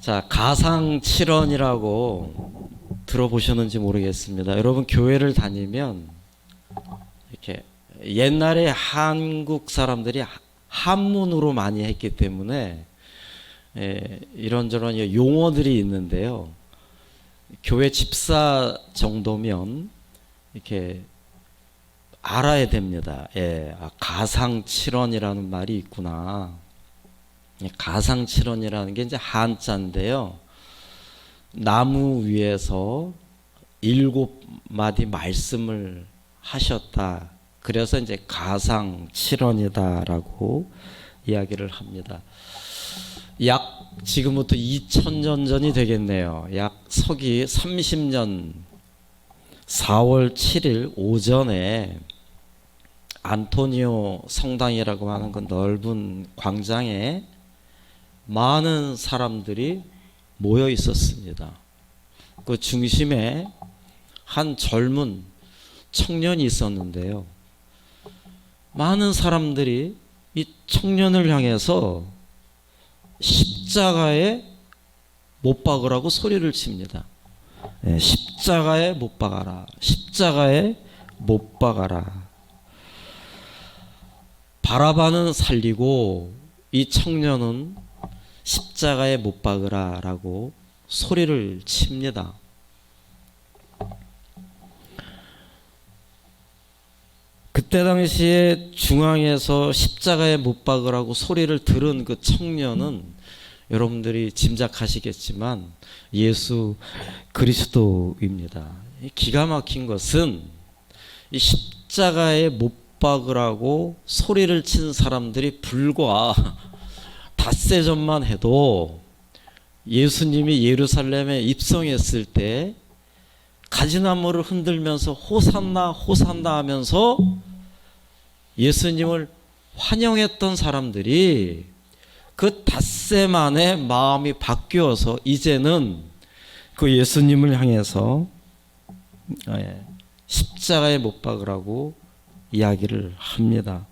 자, 가상칠언이라고 들어보셨는지 모르겠습니다. 여러분 교회를 다니면 이렇게 옛날에 한국 사람들이 한문으로 많이 했기 때문에 이런저런 용어들이 있는데요. 교회 집사 정도면 이렇게 알아야 됩니다. 가상칠언이라는 말이 있구나. 가상칠언이라는 게 이제 한자인데요. 나무 위에서 7마디 말씀을 하셨다. 그래서 이제 가상칠언이다라고 이야기를 합니다. 약 지금부터 2000년 전이 되겠네요. 약 서기 30년 4월 7일 오전에 안토니오 성당이라고 하는 그 넓은 광장에 많은 사람들이 모여 있었습니다. 그 중심에 한 젊은 청년이 있었는데요. 많은 사람들이 이 청년을 향해서 십자가에 못 박으라고 소리를 칩니다. 십자가에 못 박아라. 십자가에 못 박아라. 바라바는 살리고 이 청년은 십자가에 못 박으라 라고 소리를 칩니다. 그때 당시에 중앙에서 십자가에 못 박으라고 소리를 들은 그 청년은 여러분들이 짐작하시겠지만 예수 그리스도입니다. 기가 막힌 것은 이 십자가에 못 박으라고 소리를 친 사람들이 불과 닷새 전만 해도 예수님이 예루살렘에 입성했을 때 가지나무를 흔들면서 호산나 호산나 하면서 예수님을 환영했던 사람들이 그 닷새 만에 마음이 바뀌어서 이제는 그 예수님을 향해서 십자가에 못 박으라고 이야기를 합니다.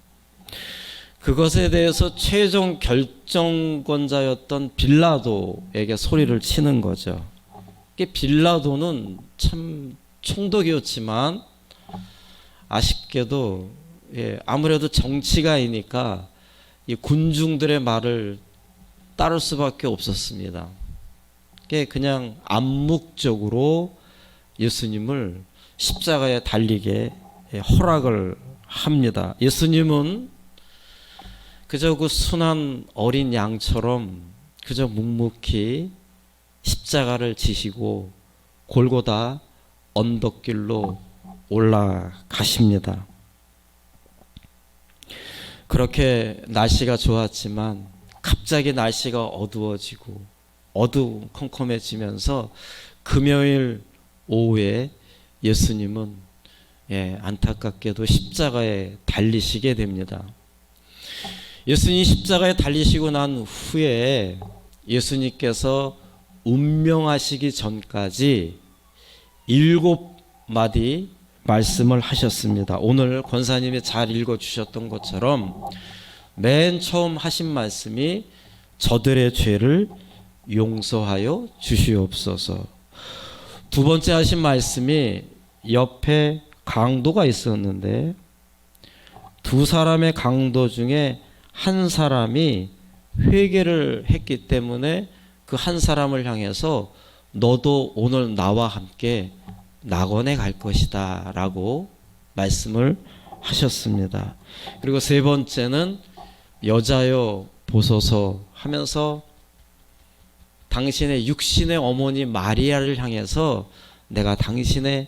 그것에 대해서 최종 결정권자였던 빌라도에게 소리를 치는 거죠. 빌라도는 참 총독이었지만 아쉽게도 아무래도 정치가이니까 이 군중들의 말을 따를 수밖에 없었습니다. 그냥 암묵적으로 예수님을 십자가에 달리게 허락을 합니다. 예수님은 그저 그 순한 어린 양처럼 그저 묵묵히 십자가를 지시고 골고다 언덕길로 올라가십니다. 그렇게 날씨가 좋았지만 갑자기 날씨가 어두워지고 어두컴컴해지면서 금요일 오후에 예수님은 안타깝게도 십자가에 달리시게 됩니다. 예수님이 십자가에 달리시고 난 후에 예수님께서 운명하시기 전까지 7마디 말씀을 하셨습니다. 오늘 권사님이 잘 읽어주셨던 것처럼 맨 처음 하신 말씀이 저들의 죄를 용서하여 주시옵소서. 두 번째 하신 말씀이 옆에 강도가 있었는데 두 사람의 강도 중에 한 사람이 회개를 했기 때문에 그 한 사람을 향해서 너도 오늘 나와 함께 낙원에 갈 것이다 라고 말씀을 하셨습니다. 그리고 세 번째는 여자여 보소서 하면서 당신의 육신의 어머니 마리아를 향해서 내가 당신의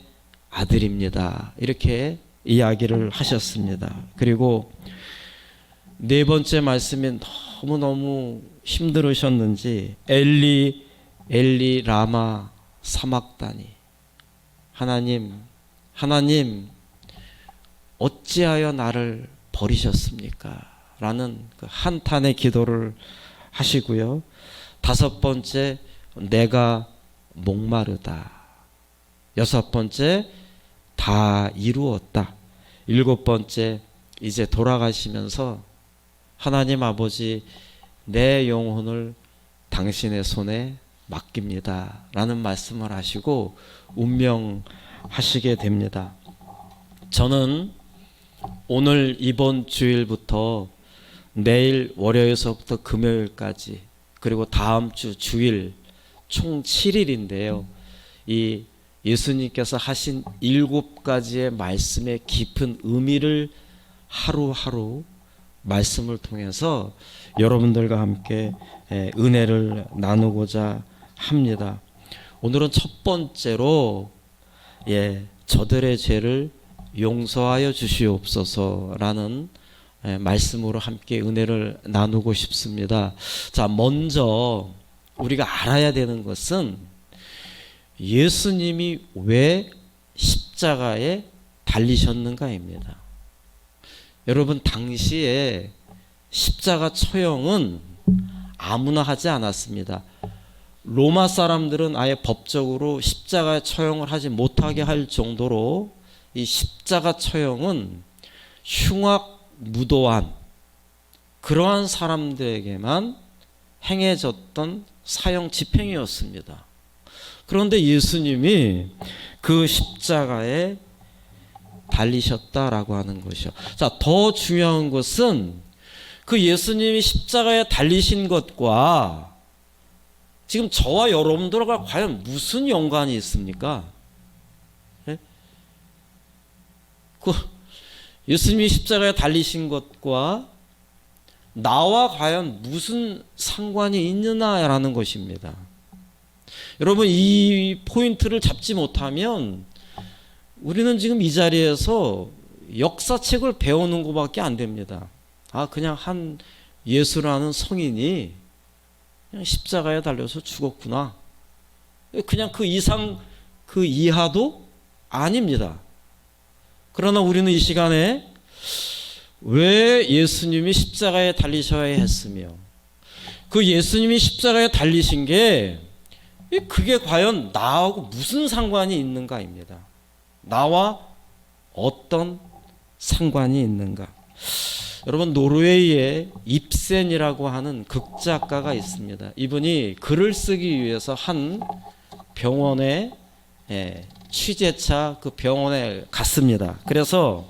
아들입니다 이렇게 이야기를 하셨습니다. 그리고 네 번째 말씀이 너무너무 힘들으셨는지 엘리 엘리 라마 사막다니 하나님 어찌하여 나를 버리셨습니까? 라는 그 한탄의 기도를 하시고요. 다섯 번째 내가 목마르다. 여섯 번째 다 이루었다. 일곱 번째 이제 돌아가시면서 하나님 아버지 내 영혼을 당신의 손에 맡깁니다 라는 말씀을 하시고 운명하시게 됩니다. 저는 오늘 이번 주일부터 내일 월요일서부터 금요일까지 그리고 다음 주 주일 총 7일인데요. 이 예수님께서 하신 7가지의 말씀의 깊은 의미를 하루하루 말씀을 통해서 여러분들과 함께 은혜를 나누고자 합니다. 오늘은 첫 번째로 저들의 죄를 용서하여 주시옵소서라는 말씀으로 함께 은혜를 나누고 싶습니다. 자, 먼저 우리가 알아야 되는 것은 예수님이 왜 십자가에 달리셨는가입니다. 여러분, 당시에 십자가 처형은 아무나 하지 않았습니다. 로마 사람들은 아예 법적으로 십자가 처형을 하지 못하게 할 정도로 이 십자가 처형은 흉악 무도한 그러한 사람들에게만 행해졌던 사형 집행이었습니다. 그런데 예수님이 그 십자가에 달리셨다라고 하는 것이요. 자, 더 중요한 것은 그 예수님이 십자가에 달리신 것과 지금 저와 여러분들과 과연 무슨 연관이 있습니까? 그 예수님이 십자가에 달리신 것과 나와 과연 무슨 상관이 있느냐라는 것입니다. 여러분, 이 포인트를 잡지 못하면 우리는 지금 이 자리에서 역사책을 배우는 것밖에 안 됩니다. 그냥 한 예수라는 성인이 그냥 십자가에 달려서 죽었구나. 그냥 그 이상 그 이하도 아닙니다. 그러나 우리는 이 시간에 왜 예수님이 십자가에 달리셔야 했으며 그 예수님이 십자가에 달리신 게 그게 과연 나하고 무슨 상관이 있는가입니다. 나와 어떤 상관이 있는가. 여러분, 노르웨이에 입센이라고 하는 극작가가 있습니다. 이분이 글을 쓰기 위해서 한 병원에 취재차 그 병원에 갔습니다. 그래서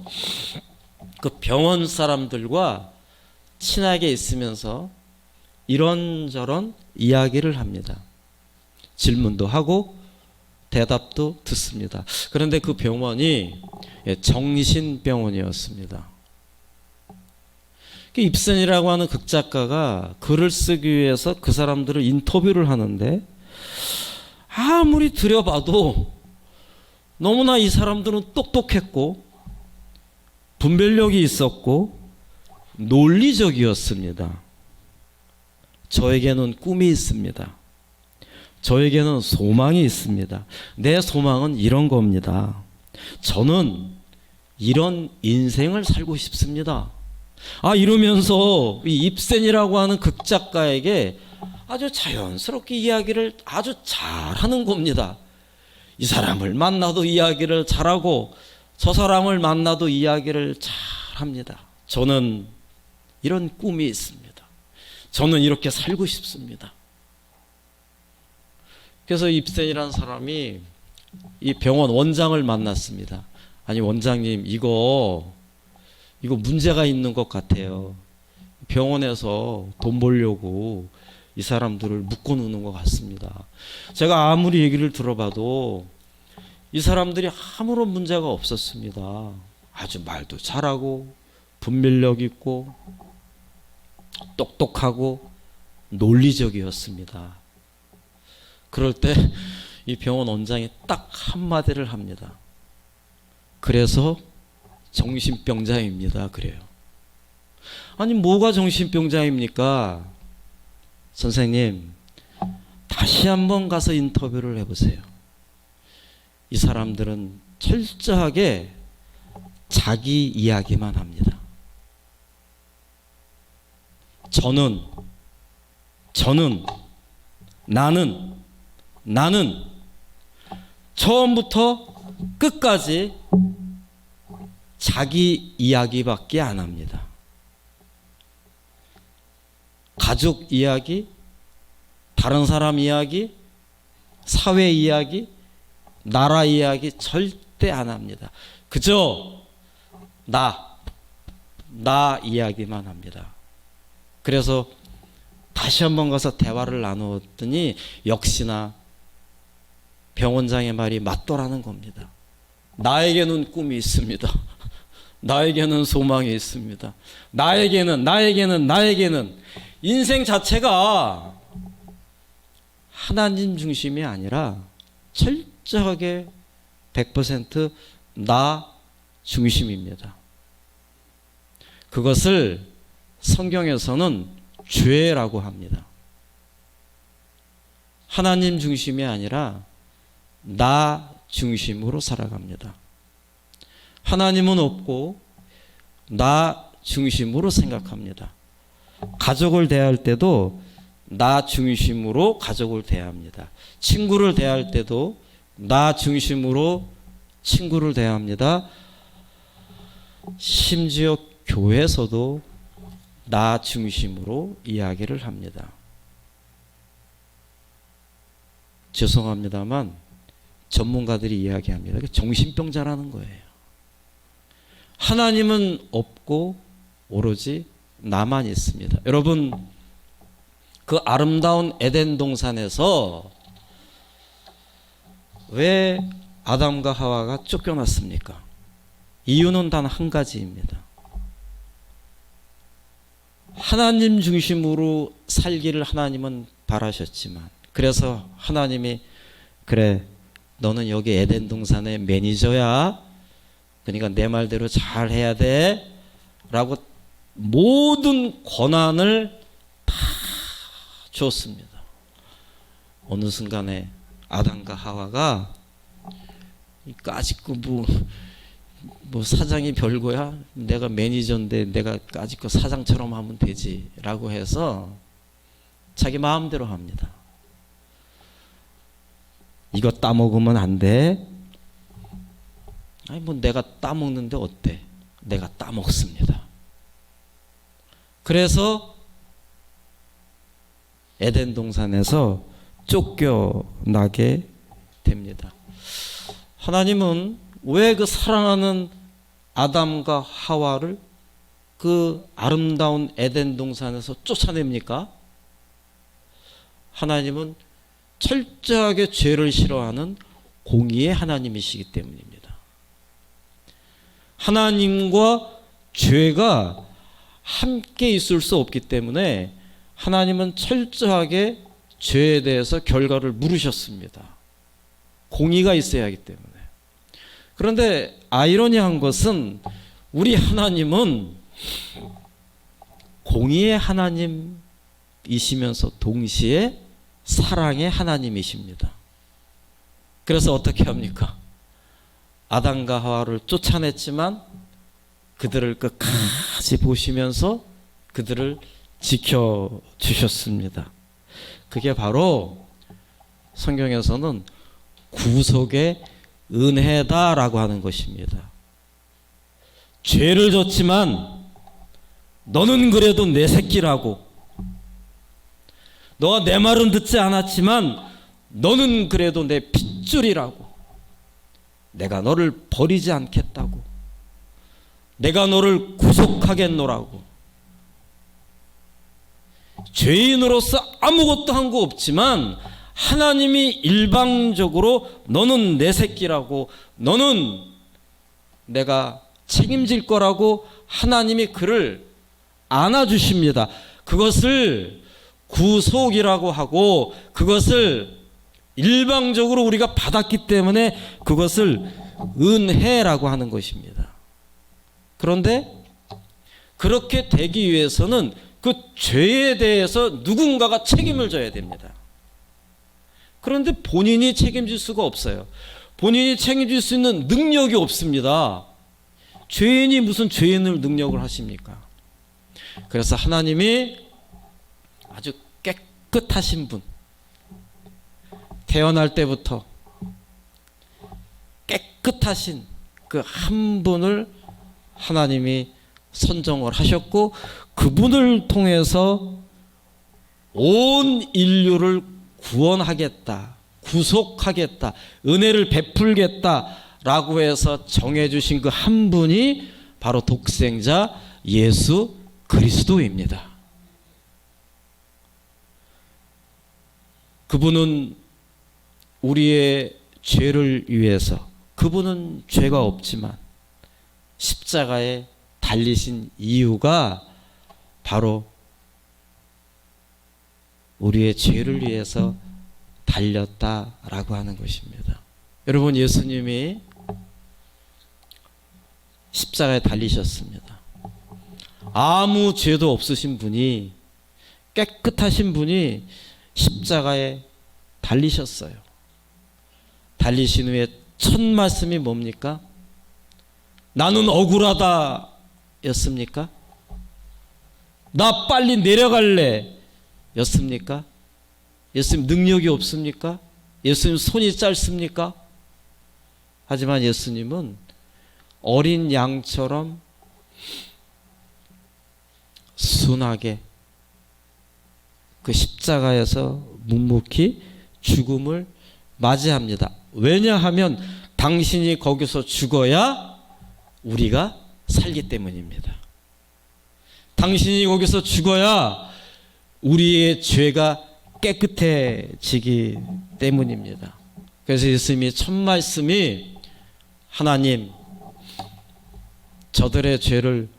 그 병원 사람들과 친하게 있으면서 이런저런 이야기를 합니다. 질문도 하고 대답도 듣습니다. 그런데 그 병원이 정신병원이었습니다. 입센이라고 하는 극작가가 글을 쓰기 위해서 그 사람들을 인터뷰를 하는데 아무리 들여봐도 너무나 이 사람들은 똑똑했고 분별력이 있었고 논리적이었습니다. 저에게는 꿈이 있습니다. 저에게는 소망이 있습니다. 내 소망은 이런 겁니다. 저는 이런 인생을 살고 싶습니다. 이러면서 이 입센이라고 하는 극작가에게 아주 자연스럽게 이야기를 아주 잘하는 겁니다. 이 사람을 만나도 이야기를 잘하고 저 사람을 만나도 이야기를 잘합니다. 저는 이런 꿈이 있습니다. 저는 이렇게 살고 싶습니다. 그래서 입센이라는 사람이 이 병원 원장을 만났습니다. 아니, 원장님, 이거 문제가 있는 것 같아요. 병원에서 돈 벌려고 이 사람들을 묶어놓는 것 같습니다. 제가 아무리 얘기를 들어봐도 이 사람들이 아무런 문제가 없었습니다. 아주 말도 잘하고 분별력 있고 똑똑하고 논리적이었습니다. 그럴 때 이 병원 원장이 딱 한마디를 합니다. 그래서 정신병자입니다. 그래요. 아니, 뭐가 정신병자입니까? 선생님, 다시 한번 가서 인터뷰를 해보세요. 이 사람들은 철저하게 자기 이야기만 합니다. 저는, 나는 처음부터 끝까지 자기 이야기밖에 안 합니다. 가족 이야기, 다른 사람 이야기, 사회 이야기, 나라 이야기 절대 안 합니다. 그저 나 이야기만 합니다. 그래서 다시 한번 가서 대화를 나누었더니 역시나 병원장의 말이 맞더라는 겁니다. 나에게는 꿈이 있습니다. 나에게는 소망이 있습니다. 나에게는 인생 자체가 하나님 중심이 아니라 철저하게 100% 중심입니다. 그것을 성경에서는 죄라고 합니다. 하나님 중심이 아니라 나 중심으로 살아갑니다. 하나님은 없고 나 중심으로 생각합니다. 가족을 대할 때도 나 중심으로 가족을 대합니다. 친구를 대할 때도 나 중심으로 친구를 대합니다. 심지어 교회에서도 나 중심으로 이야기를 합니다. 죄송합니다만 전문가들이 이야기합니다. 정신병자라는 거예요. 하나님은 없고 오로지 나만 있습니다. 여러분, 그 아름다운 에덴 동산에서 왜 아담과 하와가 쫓겨났습니까? 이유는 단 한 가지입니다. 하나님 중심으로 살기를 하나님은 바라셨지만, 그래서 하나님이 그래, 너는 여기 에덴 동산의 매니저야. 그러니까 내 말대로 잘 해야 돼. 라고 모든 권한을 다 줬습니다. 어느 순간에 아담과 하와가 까짓거 뭐 사장이 별거야? 내가 매니저인데 내가 까짓거 사장처럼 하면 되지. 라고 해서 자기 마음대로 합니다. 이거 따먹으면 안 돼. 아니 뭐 내가 따먹는데 어때? 내가 따먹습니다. 그래서 에덴 동산에서 쫓겨나게 됩니다. 하나님은 왜 그 사랑하는 아담과 하와를 그 아름다운 에덴 동산에서 쫓아냅니까? 하나님은 철저하게 죄를 싫어하는 공의의 하나님이시기 때문입니다. 하나님과 죄가 함께 있을 수 없기 때문에 하나님은 철저하게 죄에 대해서 결과를 물으셨습니다. 공의가 있어야 하기 때문에. 그런데 아이러니한 것은 우리 하나님은 공의의 하나님이시면서 동시에 사랑의 하나님이십니다. 그래서 어떻게 합니까? 아담과 하와를 쫓아냈지만 그들을 끝까지 보시면서 그들을 지켜주셨습니다. 그게 바로 성경에서는 구속의 은혜다라고 하는 것입니다. 죄를 졌지만 너는 그래도 내 새끼라고, 너가 내 말은 듣지 않았지만 너는 그래도 내 핏줄이라고, 내가 너를 버리지 않겠다고, 내가 너를 구속하겠노라고. 죄인으로서 아무것도 한 거 없지만 하나님이 일방적으로 너는 내 새끼라고, 너는 내가 책임질 거라고 하나님이 그를 안아주십니다. 그것을 구속이라고 하고 그것을 일방적으로 우리가 받았기 때문에 그것을 은혜라고 하는 것입니다. 그런데 그렇게 되기 위해서는 그 죄에 대해서 누군가가 책임을 져야 됩니다. 그런데 본인이 책임질 수가 없어요. 본인이 책임질 수 있는 능력이 없습니다. 죄인이 무슨 죄인을 능력을 하십니까? 그래서 하나님이 아주 깨끗하신 분, 태어날 때부터 깨끗하신 그 한 분을 하나님이 선정을 하셨고 그분을 통해서 온 인류를 구원하겠다, 구속하겠다, 은혜를 베풀겠다라고 해서 정해주신 그 한 분이 바로 독생자 예수 그리스도입니다. 그분은 우리의 죄를 위해서, 그분은 죄가 없지만 십자가에 달리신 이유가 바로 우리의 죄를 위해서 달렸다라고 하는 것입니다. 여러분, 예수님이 십자가에 달리셨습니다. 아무 죄도 없으신 분이, 깨끗하신 분이 십자가에 달리셨어요. 달리신 후에 첫 말씀이 뭡니까? 나는 억울하다 였습니까? 나 빨리 내려갈래 였습니까? 예수님 능력이 없습니까? 예수님 손이 짧습니까? 하지만 예수님은 어린 양처럼 순하게 그 십자가에서 묵묵히 죽음을 맞이합니다. 왜냐하면 당신이 거기서 죽어야 우리가 살기 때문입니다. 당신이 거기서 죽어야 우리의 죄가 깨끗해지기 때문입니다. 그래서 예수님이 첫 말씀이 하나님, 저들의 죄를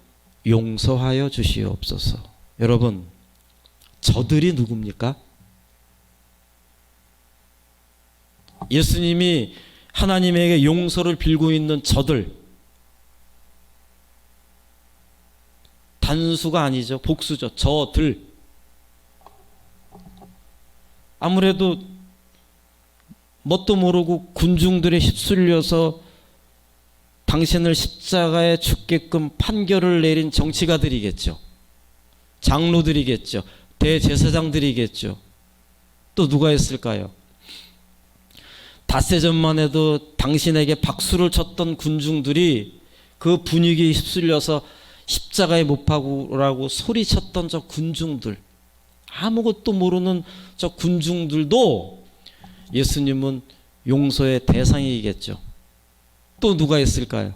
용서하여 주시옵소서. 여러분, 저들이 누굽니까? 예수님이 하나님에게 용서를 빌고 있는 저들, 단수가 아니죠. 복수죠. 저들. 아무래도 뭣도 모르고 군중들에 휩쓸려서 당신을 십자가에 죽게끔 판결을 내린 정치가들이겠죠. 장로들이겠죠. 대제사장들이겠죠. 또 누가 있을까요? 닷새 전만 해도 당신에게 박수를 쳤던 군중들이 그 분위기에 휩쓸려서 십자가에 못 박으라고 소리쳤던 저 군중들, 아무것도 모르는 저 군중들도 예수님은 용서의 대상이겠죠. 또 누가 있을까요?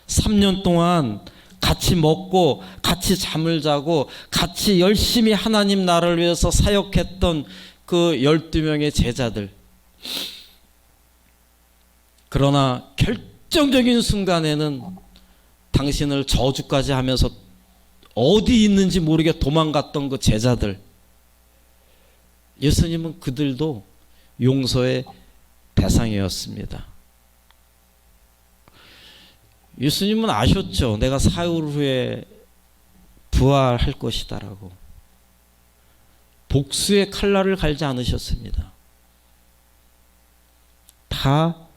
3년 동안 같이 먹고 같이 잠을 자고 같이 열심히 하나님 나라를 위해서 사역했던 그 12명의 제자들. 그러나 결정적인 순간에는 당신을 저주까지 하면서 어디 있는지 모르게 도망갔던 그 제자들. 예수님은 그들도 용서의 대상이었습니다. 예수님은 아셨죠. 내가 사흘 후에 부활할 것이다라고. 복수의 칼날을 갈지 않으셨습니다. 다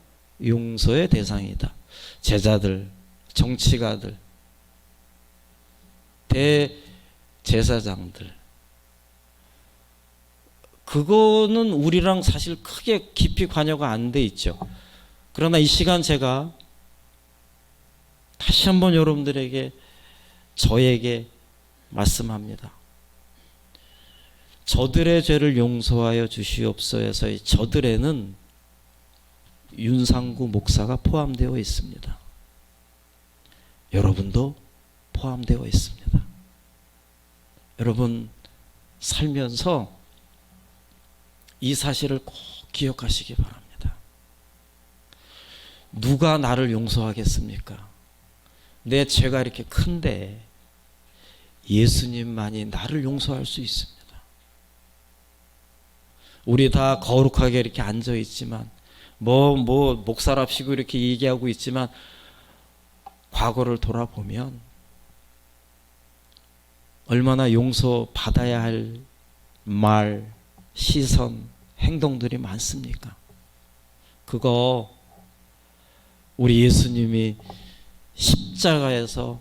용서의 대상이다. 제자들, 정치가들, 대제사장들. 그거는 우리랑 사실 크게 깊이 관여가 안 돼 있죠. 그러나 이 시간 제가 다시 한번 여러분들에게, 저에게 말씀합니다. 저들의 죄를 용서하여 주시옵소서에서의 저들에는 윤상구 목사가 포함되어 있습니다. 여러분도 포함되어 있습니다. 여러분 살면서 이 사실을 꼭 기억하시기 바랍니다. 누가 나를 용서하겠습니까? 내 죄가 이렇게 큰데 예수님만이 나를 용서할 수 있습니다. 우리 다 거룩하게 이렇게 앉아 있지만, 목사랍시고 이렇게 얘기하고 있지만, 과거를 돌아보면 얼마나 용서받아야 할 말, 시선, 행동들이 많습니까? 그거 우리 예수님이 십자가에서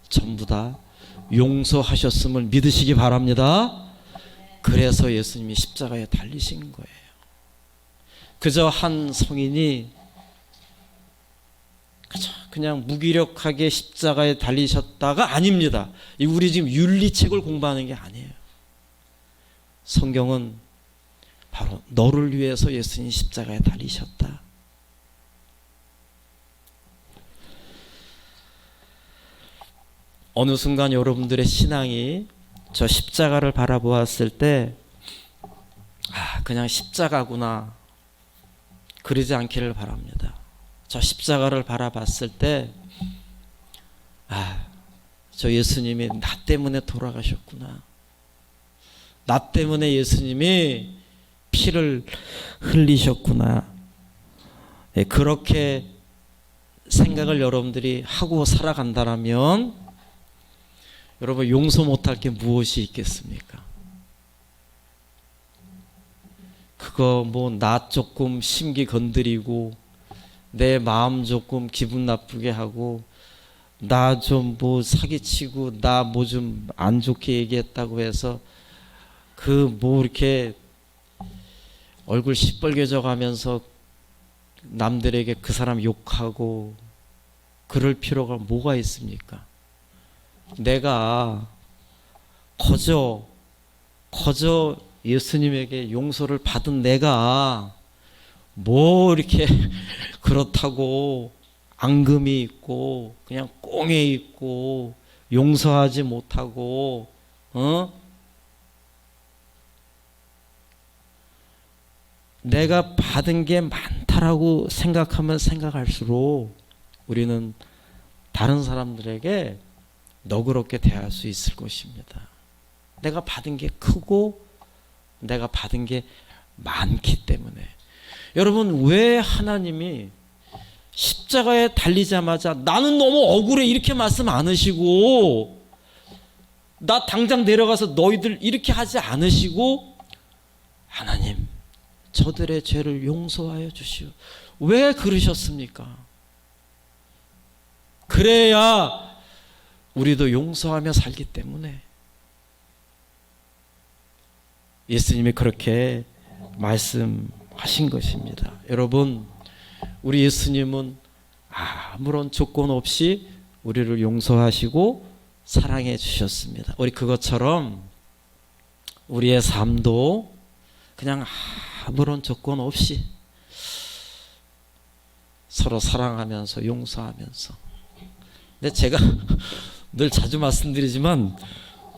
전부 다 용서하셨음을 믿으시기 바랍니다. 그래서 예수님이 십자가에 달리신 거예요. 그저 한 성인이 그냥 무기력하게 십자가에 달리셨다가 아닙니다. 우리 지금 윤리책을 공부하는 게 아니에요. 성경은 바로 너를 위해서 예수님 십자가에 달리셨다. 어느 순간 여러분들의 신앙이 저 십자가를 바라보았을 때 그냥 십자가구나 그러지 않기를 바랍니다. 저 십자가를 바라봤을 때 저 예수님이 나 때문에 돌아가셨구나. 나 때문에 예수님이 피를 흘리셨구나. 그렇게 생각을 여러분들이 하고 살아간다면 여러분 용서 못할 게 무엇이 있겠습니까? 그거 뭐 나 조금 심기 건드리고 내 마음 조금 기분 나쁘게 하고 나 좀 뭐 사기치고 나 뭐 좀 안 좋게 얘기했다고 해서 그 뭐 이렇게 얼굴 시뻘개져 가면서 남들에게 그 사람 욕하고 그럴 필요가 뭐가 있습니까? 내가 거저 예수님에게 용서를 받은 내가 뭐 이렇게 그렇다고 앙금이 있고 그냥 꽁에 있고 용서하지 못하고 내가 받은 게 많다라고 생각하면 생각할수록 우리는 다른 사람들에게 너그럽게 대할 수 있을 것입니다. 내가 받은 게 크고 내가 받은 게 많기 때문에. 여러분 왜 하나님이 십자가에 달리자마자 나는 너무 억울해 이렇게 말씀 안 하시고 나 당장 내려가서 너희들 이렇게 하지 않으시고 하나님 저들의 죄를 용서하여 주시오. 왜 그러셨습니까? 그래야 우리도 용서하며 살기 때문에 예수님이 그렇게 말씀하신 것입니다. 여러분 우리 예수님은 아무런 조건 없이 우리를 용서하시고 사랑해 주셨습니다. 우리 그것처럼 우리의 삶도 그냥 아무런 조건 없이 서로 사랑하면서 용서하면서. 근데 제가 늘 자주 말씀드리지만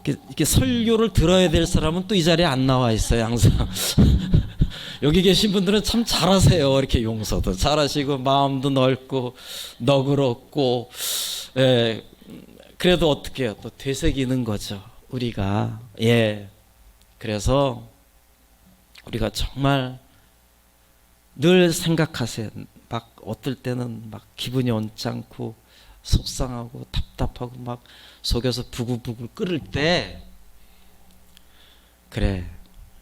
이렇게 설교를 들어야 될 사람은 또 이 자리에 안 나와 있어요. 항상 여기 계신 분들은 참 잘하세요. 이렇게 용서도 잘하시고 마음도 넓고 너그럽고 그래도 어떻게 해요? 또 되새기는 거죠. 우리가 그래서 우리가 정말 늘 생각하세요. 막 어떨 때는 막 기분이 언짢고 속상하고 답답하고 막 속에서 부글부글 끓을 때 그래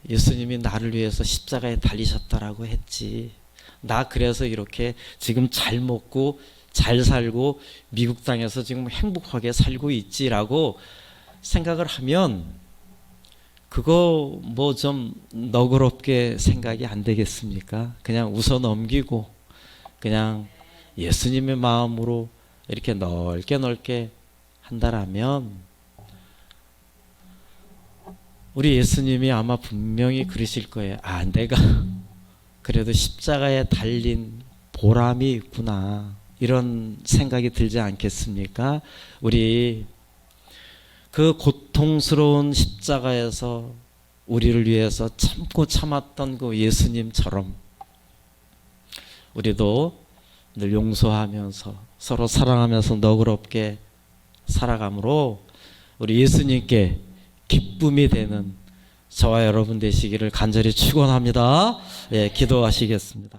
예수님이 나를 위해서 십자가에 달리셨다라고 했지. 나 그래서 이렇게 지금 잘 먹고 잘 살고 미국 땅에서 지금 행복하게 살고 있지라고 생각을 하면 그거 뭐 좀 너그럽게 생각이 안 되겠습니까? 그냥 웃어 넘기고 그냥 예수님의 마음으로 이렇게 넓게 한다라면 우리 예수님이 아마 분명히 그러실 거예요. 내가 그래도 십자가에 달린 보람이 있구나. 이런 생각이 들지 않겠습니까? 우리 그 고통스러운 십자가에서 우리를 위해서 참고 참았던 그 예수님처럼 우리도 늘 용서하면서 서로 사랑하면서 너그럽게 살아감으로 우리 예수님께 기쁨이 되는 저와 여러분 되시기를 간절히 축원합니다. 기도하시겠습니다.